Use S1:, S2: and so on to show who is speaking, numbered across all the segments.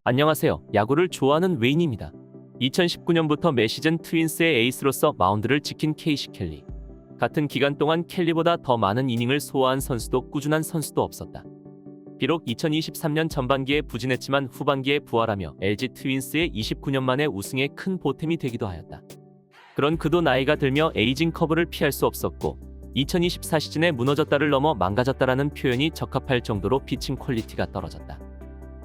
S1: 안녕하세요. 야구를 좋아하는 웨인입니다. 2019년부터 매 시즌 트윈스의 에이스로서 마운드를 지킨 케이시 켈리. 같은 기간 동안 켈리보다 더 많은 이닝을 소화한 선수도 꾸준한 선수도 없었다. 비록 2023년 전반기에 부진했지만 후반기에 부활하며 LG 트윈스의 29년 만의 우승에 큰 보탬이 되기도 하였다. 그런 그도 나이가 들며 에이징 커브를 피할 수 없었고 2024 시즌에 무너졌다를 넘어 망가졌다라는 표현이 적합할 정도로 피칭 퀄리티가 떨어졌다.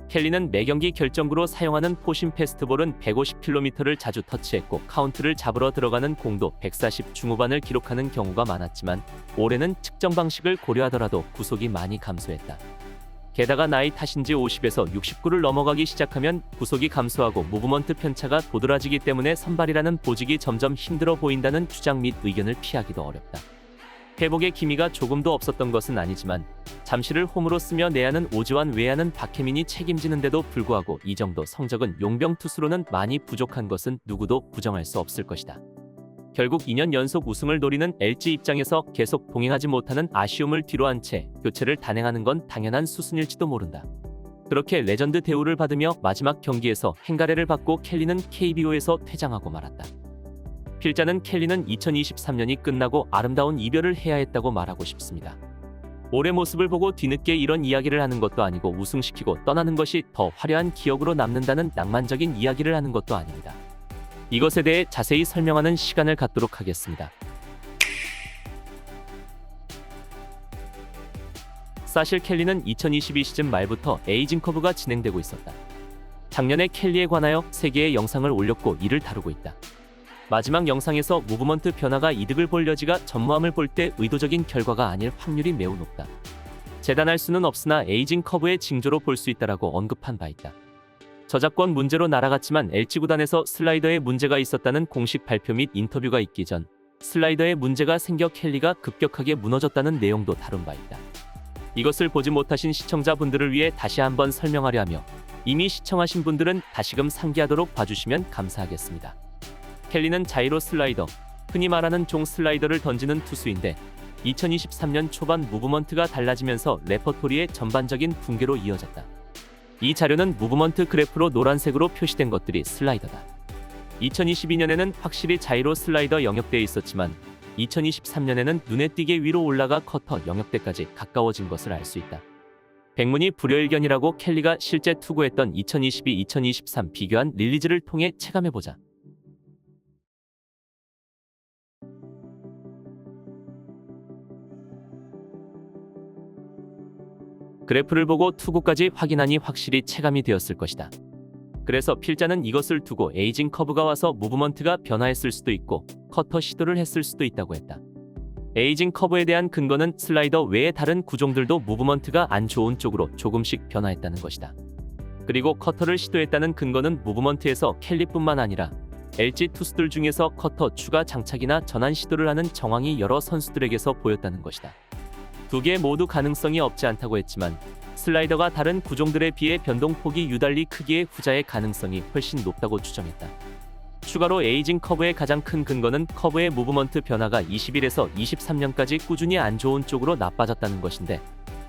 S1: 켈리는 매경기 결정구로 사용하는 포심 패스트볼은 150km를 자주 터치했고 카운트를 잡으러 들어가는 공도 140 중후반을 기록하는 경우가 많았지만 올해는 측정 방식을 고려하더라도 구속이 많이 감소했다. 게다가 나이 탓인지 50에서 69를 넘어가기 시작하면 구속이 감소하고 무브먼트 편차가 도드라지기 때문에 선발이라는 보직이 점점 힘들어 보인다는 주장 및 의견을 피하기도 어렵다. 회복의 기미가 조금도 없었던 것은 아니지만 잠시를 홈으로 쓰며 내야는 오지환 외야는 박혜민이 책임지는데도 불구하고 이 정도 성적은 용병 투수로는 많이 부족한 것은 누구도 부정할 수 없을 것이다. 결국 2년 연속 우승을 노리는 LG 입장에서 계속 동행하지 못하는 아쉬움을 뒤로한 채 교체를 단행하는 건 당연한 수순일지도 모른다. 그렇게 레전드 대우를 받으며 마지막 경기에서 행가래를 받고 켈리는 KBO에서 퇴장하고 말았다. 필자는 켈리는 2023년이 끝나고 아름다운 이별을 해야 했다고 말하고 싶습니다. 올해 모습을 보고 뒤늦게 이런 이야기를 하는 것도 아니고 우승시키고 떠나는 것이 더 화려한 기억으로 남는다는 낭만적인 이야기를 하는 것도 아닙니다. 이것에 대해 자세히 설명하는 시간을 갖도록 하겠습니다. 사실 켈리는 2022 시즌 말부터 에이징 커브가 진행되고 있었다. 작년에 켈리에 관하여 3개의 영상을 올렸고 이를 다루고 있다. 마지막 영상에서 무브먼트 변화가 이득을 볼 여지가 전무함을 볼 때 의도적인 결과가 아닐 확률이 매우 높다. 재단할 수는 없으나 에이징 커브의 징조로 볼 수 있다라고 언급한 바 있다. 저작권 문제로 날아갔지만 LG 구단에서 슬라이더에 문제가 있었다는 공식 발표 및 인터뷰가 있기 전 슬라이더에 문제가 생겨 켈리가 급격하게 무너졌다는 내용도 다룬 바 있다. 이것을 보지 못하신 시청자분들을 위해 다시 한번 설명하려 하며 이미 시청하신 분들은 다시금 상기하도록 봐주시면 감사하겠습니다. 켈리는 자이로 슬라이더, 흔히 말하는 종 슬라이더를 던지는 투수인데 2023년 초반 무브먼트가 달라지면서 레퍼토리의 전반적인 붕괴로 이어졌다. 이 자료는 무브먼트 그래프로 노란색으로 표시된 것들이 슬라이더다. 2022년에는 확실히 자이로 슬라이더 영역대에 있었지만 2023년에는 눈에 띄게 위로 올라가 커터 영역대까지 가까워진 것을 알 수 있다. 백문이 불여일견이라고 켈리가 실제 투구했던 2022-2023 비교한 릴리즈를 통해 체감해보자. 그래프를 보고 투구까지 확인하니 확실히 체감이 되었을 것이다. 그래서 필자는 이것을 두고 에이징 커브가 와서 무브먼트가 변화했을 수도 있고 커터 시도를 했을 수도 있다고 했다. 에이징 커브에 대한 근거는 슬라이더 외의 다른 구종들도 무브먼트가 안 좋은 쪽으로 조금씩 변화했다는 것이다. 그리고 커터를 시도했다는 근거는 무브먼트에서 켈리뿐만 아니라 LG 투수들 중에서 커터 추가 장착이나 전환 시도를 하는 정황이 여러 선수들에게서 보였다는 것이다. 두 개 모두 가능성이 없지 않다고 했지만 슬라이더가 다른 구종들에 비해 변동폭이 유달리 크기에 후자의 가능성이 훨씬 높다고 추정했다. 추가로 에이징 커브의 가장 큰 근거는 커브의 무브먼트 변화가 21에서 23년까지 꾸준히 안 좋은 쪽으로 나빠졌다는 것인데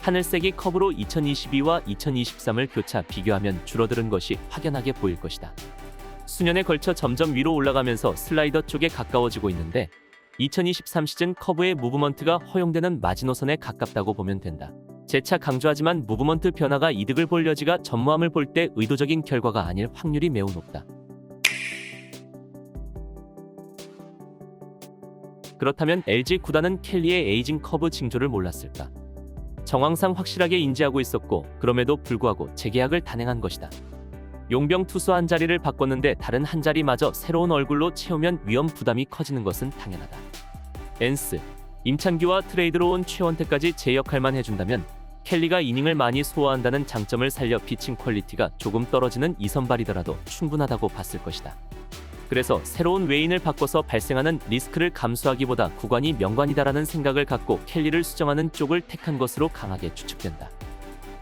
S1: 하늘색이 커브로 2022와 2023을 교차 비교하면 줄어드는 것이 확연하게 보일 것이다. 수년에 걸쳐 점점 위로 올라가면서 슬라이더 쪽에 가까워지고 있는데 2023 시즌 커브의 무브먼트가 허용되는 마지노선에 가깝다고 보면 된다. 재차 강조하지만 무브먼트 변화가 이득을 볼 여지가 전무함을 볼 때 의도적인 결과가 아닐 확률이 매우 높다. 그렇다면 LG 구단은 켈리의 에이징 커브 징조를 몰랐을까? 정황상 확실하게 인지하고 있었고 그럼에도 불구하고 재계약을 단행한 것이다. 용병 투수 한 자리를 바꿨는데 다른 한 자리마저 새로운 얼굴로 채우면 위험 부담이 커지는 것은 당연하다. 엔스, 임찬규와 트레이드로 온 최원태까지 제 역할만 해준다면 켈리가 이닝을 많이 소화한다는 장점을 살려 피칭 퀄리티가 조금 떨어지는 이선발이더라도 충분하다고 봤을 것이다. 그래서 새로운 외인을 바꿔서 발생하는 리스크를 감수하기보다 구관이 명관이다라는 생각을 갖고 켈리를 수정하는 쪽을 택한 것으로 강하게 추측된다.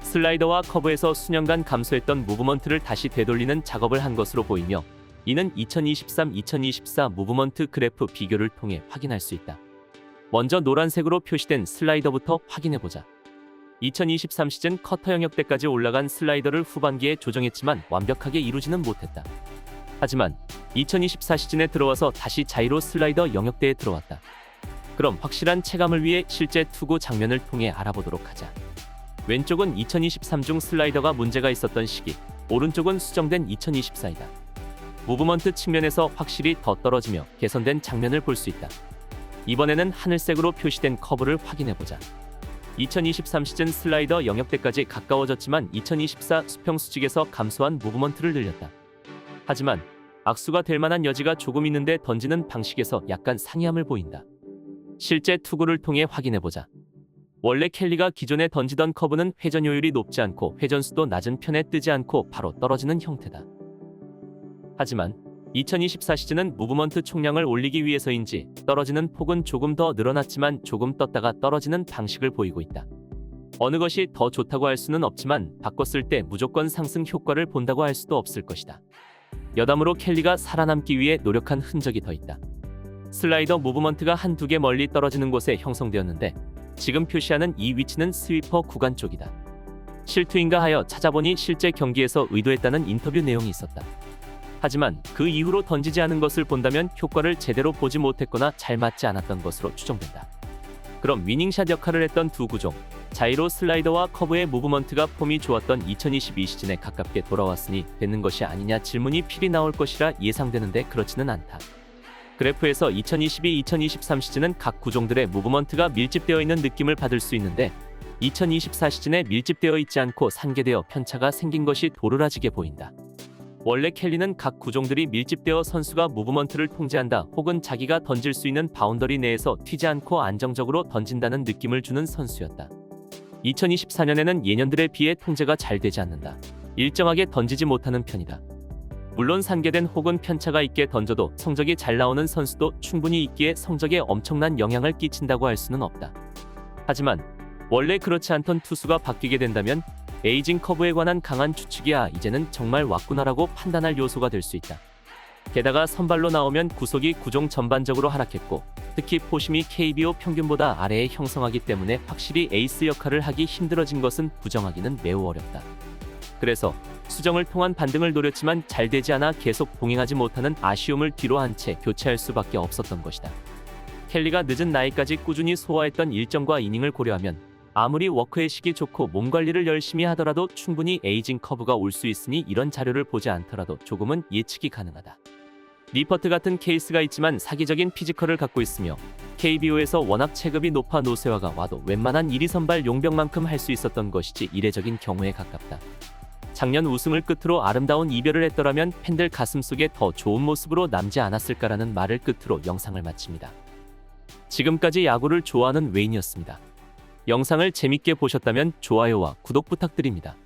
S1: 슬라이더와 커브에서 수년간 감소했던 무브먼트를 다시 되돌리는 작업을 한 것으로 보이며 이는 2023-2024 무브먼트 그래프 비교를 통해 확인할 수 있다. 먼저 노란색으로 표시된 슬라이더부터 확인해보자. 2023 시즌 커터 영역대까지 올라간 슬라이더를 후반기에 조정했지만 완벽하게 이루지는 못했다. 하지만 2024 시즌에 들어와서 다시 자이로 슬라이더 영역대에 들어왔다. 그럼 확실한 체감을 위해 실제 투구 장면을 통해 알아보도록 하자. 왼쪽은 2023 중 슬라이더가 문제가 있었던 시기, 오른쪽은 수정된 2024이다. 무브먼트 측면에서 확실히 더 떨어지며 개선된 장면을 볼 수 있다. 이번에는 하늘색으로 표시된 커브를 확인해보자. 2023 시즌 슬라이더 영역대까지 가까워졌지만 2024 수평 수직에서 감소한 무브먼트를 늘렸다. 하지만 악수가 될 만한 여지가 조금 있는데 던지는 방식에서 약간 상이함을 보인다. 실제 투구를 통해 확인해보자. 원래 켈리가 기존에 던지던 커브는 회전 효율이 높지 않고 회전수도 낮은 편에 뜨지 않고 바로 떨어지는 형태다. 하지만 2024 시즌은 무브먼트 총량을 올리기 위해서인지 떨어지는 폭은 조금 더 늘어났지만 조금 떴다가 떨어지는 방식을 보이고 있다. 어느 것이 더 좋다고 할 수는 없지만 바꿨을 때 무조건 상승 효과를 본다고 할 수도 없을 것이다. 여담으로 켈리가 살아남기 위해 노력한 흔적이 더 있다. 슬라이더 무브먼트가 한두 개 멀리 떨어지는 곳에 형성되었는데 지금 표시하는 이 위치는 스위퍼 구간 쪽이다. 실투인가 하여 찾아보니 실제 경기에서 의도했다는 인터뷰 내용이 있었다. 하지만 그 이후로 던지지 않은 것을 본다면 효과를 제대로 보지 못했거나 잘 맞지 않았던 것으로 추정된다. 그럼 위닝샷 역할을 했던 두 구종, 자이로 슬라이더와 커브의 무브먼트가 폼이 좋았던 2022 시즌에 가깝게 돌아왔으니 되는 것이 아니냐 질문이 필히 나올 것이라 예상되는데 그렇지는 않다. 그래프에서 2022-2023 시즌은 각 구종들의 무브먼트가 밀집되어 있는 느낌을 받을 수 있는데 2024 시즌에 밀집되어 있지 않고 산계되어 편차가 생긴 것이 도드라지게 보인다. 원래 켈리는 각 구종들이 밀집되어 선수가 무브먼트를 통제한다 혹은 자기가 던질 수 있는 바운더리 내에서 튀지 않고 안정적으로 던진다는 느낌을 주는 선수였다. 2024년에는 예년들에 비해 통제가 잘 되지 않는다. 일정하게 던지지 못하는 편이다. 물론 산계된 혹은 편차가 있게 던져도 성적이 잘 나오는 선수도 충분히 있기에 성적에 엄청난 영향을 끼친다고 할 수는 없다. 하지만 원래 그렇지 않던 투수가 바뀌게 된다면 에이징 커브에 관한 강한 추측이 이제는 정말 왔구나라고 판단할 요소가 될 수 있다. 게다가 선발로 나오면 구속이 구종 전반적으로 하락했고 특히 포심이 KBO 평균보다 아래에 형성하기 때문에 확실히 에이스 역할을 하기 힘들어진 것은 부정하기는 매우 어렵다. 그래서 수정을 통한 반등을 노렸지만 잘 되지 않아 계속 봉행하지 못하는 아쉬움을 뒤로 한 채 교체할 수밖에 없었던 것이다. 켈리가 늦은 나이까지 꾸준히 소화했던 일정과 이닝을 고려하면 아무리 워크의식이 좋고 몸 관리를 열심히 하더라도 충분히 에이징 커브가 올 수 있으니 이런 자료를 보지 않더라도 조금은 예측이 가능하다. 리퍼트 같은 케이스가 있지만 사기적인 피지컬을 갖고 있으며 KBO에서 워낙 체급이 높아 노세화가 와도 웬만한 1위 선발 용병만큼 할 수 있었던 것이지 이례적인 경우에 가깝다. 작년 우승을 끝으로 아름다운 이별을 했더라면 팬들 가슴속에 더 좋은 모습으로 남지 않았을까라는 말을 끝으로 영상을 마칩니다. 지금까지 야구를 좋아하는 웨인이었습니다. 영상을 재밌게 보셨다면 좋아요와 구독 부탁드립니다.